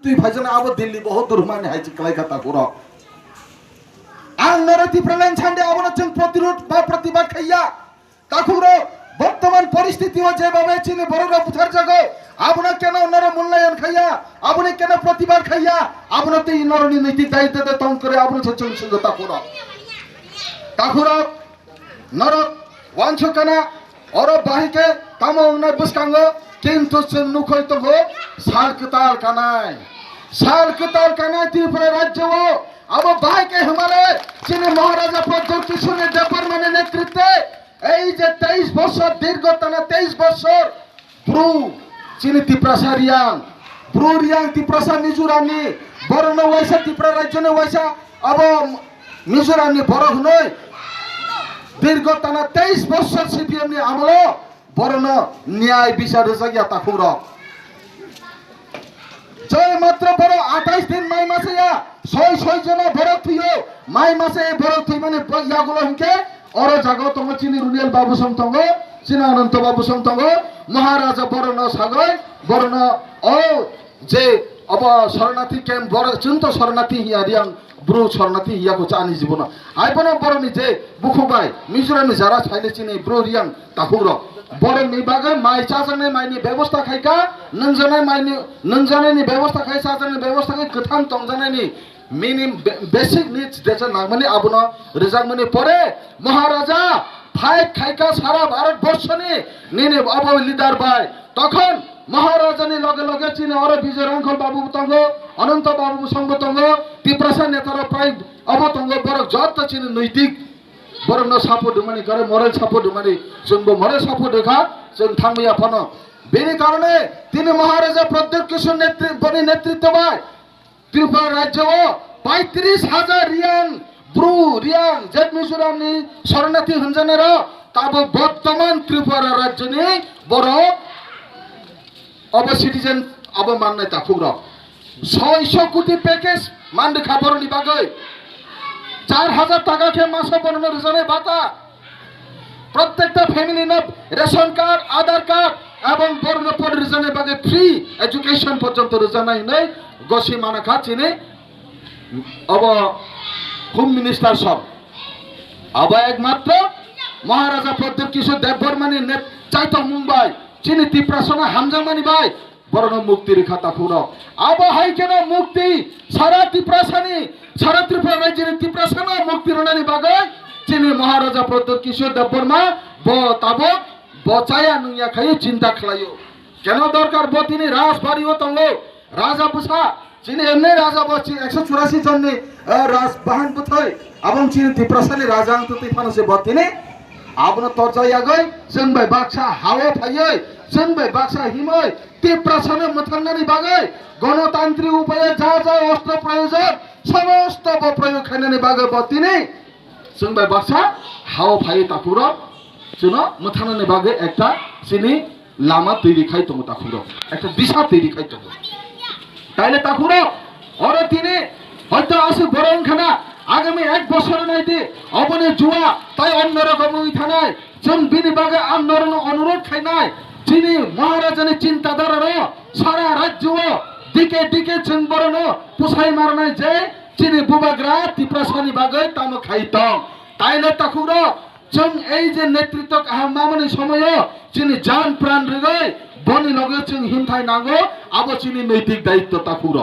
तुई भाजन अब दिल्ली बहुत दूर माने हाइच कलाई का ताकुरा आं नरे तिप्रा लाइन छांडे अब न जों प्रतिरोध बा प्रतिबाद खाइया ताकुरो বর্তমান পরিস্থিতিও যেভাবে চীনে বড়রা বুঝার জায়গা আপনা কেন নর মূল্যায়ন খাইয়া আপনি কেন প্রতিবাদ খাইয়া আপনি তো এই নরনি নৈতিক দায়িত্বতে তং করে আপনি সচল সুন্দরতা করো তাকুরা নর ওয়াঞ্ছকানা অর বাহিকে তামংনা বুসকাঙ্গ কিন্তু जों নুখই তো সালকতাল কানায় ত্রিপুরা রাজ্যও अब বাহিকে হিমালয় চীনে মহারাজা প্রদ্যোতিষণের দেববর্মনের নেতৃত্বে এই যে 23 বছর দীর্ঘ টানা 23 বছর ব্রু চীন তিপ্রাসা রিয়াং ব্রু রিয়াং তিপ্রাসা মিজোরামনি বরণ ওয়াইসা ত্রিপুরা রাজ্যনে ওয়াইসা अब মিজোরামনি বড় নয় দীর্ঘ টানা 23 বছর সিপিএম নি আমল বরণ ন্যায় বিচার জায়গা তাকুর জয় মাত্র বড় 28 দিন মাই মাসে ছয় জন বড় থুইও মাই মাসে বড় থুই মানে ইয়াগুলো হিকে और जागो तंग चीनी रुनियल बाबू संतंग चीना अनंत बाबू संतंग महाराजा बरन सागय बरन ओ जे अब शरणार्थी कैम्प बर चिंत शरणार्थी हिया रियां ब्रु शरणार्थी हिया को चानी जीवन आइबन बरनि जे बुखुबाय मिजोरामनि जारा छाइले चीनी ब्रु रियां ताकुर बरनि बागै माइ चाजने माइनि व्यवस्था खाइका नंजानायनि व्यवस्था खाइ चाजने व्यवस्था खाइ गोथां तंजानायनि मिनिम बेसिक नीड्स देचा नागमनि आबनो रिजांगमनि परे महाराजा फाइट खाइका सारा भारत बर्षनि निने अब लिडार बाय तखन महाराजानि लगे लगे चीने और विजय रांखल बाबू तंग अनंत बाबू संग तंग तिप्रासा नेतार प्राय अब तंग बरक जत चीने नैतिक बरक न सापोर्ट माने करे मोरल सापोर्ट माने जोंबो मोरल सापोर्ट खा जों थांबिया फनो बेनि कारणे तिनि महाराजा प्रद्योतिषण नेतृत्व बाय त्रिपुरा राज्य 35,000 रियां ब्रु रियां जेट मिजोरामनि शरणार्थी हनजाने र ताबो वर्तमान त्रिपुरा राज्यनि बर अब सिटिजन अब माननाय ताकुर 600 कोटी पैकेज मानदे खबरनि बागै 4000 टाका के मासे बननो रिजने बाता प्रत्येकटा फैमिली न रेशन कार्ड आधार कार्ड এবং বর্ণ পরিজনে বাগে ফ্রি এডুকেশন পর্যন্ত রোজানাই নাই গসি মানাখা চিনে अब হোম মিনিস্টার সব अब একমাত্র মহারাজা প্রদ্যোতিষণ দেববর্মনি চাইতো মুম্বাই চিনি তিপ্রাসনা হামজামানি ভাই বরণ মুক্তি রেখা তাকুর अब হাই কেন মুক্তি সারা তিপ্রাসানি সারা ত্রিপুরা রাজ্যের তিপ্রাসনা মুক্তি রণানি বাগে চিনি মহারাজা প্রদ্যোতিষণ দেববর্মা তাবো बचाया नुया खाई चिंता खलायो केनो दरकार बतिनी राजबाड़ी हो तंगो राजा बुसा चीनी एमने राजा बची 184 जन ने राज बहान बुथै अबं चीनी तिप्रासानि राजा अंत तिफान से बतिनी आबन तर्जाया गय जोंबाय बाक्सा हावे फायै जोंबाय बाक्सा हिमै तिप्रासानि मथांनानि बागै गणतान्त्रिक उपाय जा अस्त्र प्रयोजन समस्त प्रयोग खाइनानि बागै बतिनी जोंबाय बाक्सा हावे फायै ताकुर चुना मथानानि बागे एकटा चिनी लामा तैरि खाइ तंग ताकुर एकटा दिशा तैरि खाइ तंग ताइले ताकुर और तिनी হয়তো আছে বরংখানা আগামী 1 বছর নাইতে অবনে জুয়া তাই অন্য রকম থানায় जों बिनि बागे आंदोलन अनुरोध खाइनाय चिनी महाराजानि चिन्ताधारा सारा राज्य दिके दिके जों बरन पुसाइ मारनाय जे चिनी बुबाग्रा तिप्रासानि बागे ताम खाइतं ताइले ताकुर जों এই যে নেতৃত্ব মামনি সময় চিনি জান প্রাণ রেগৈ বনি লগে जों হিমথাই নাগো আবো চিনি নৈতিক দায়িত্ব তাকুর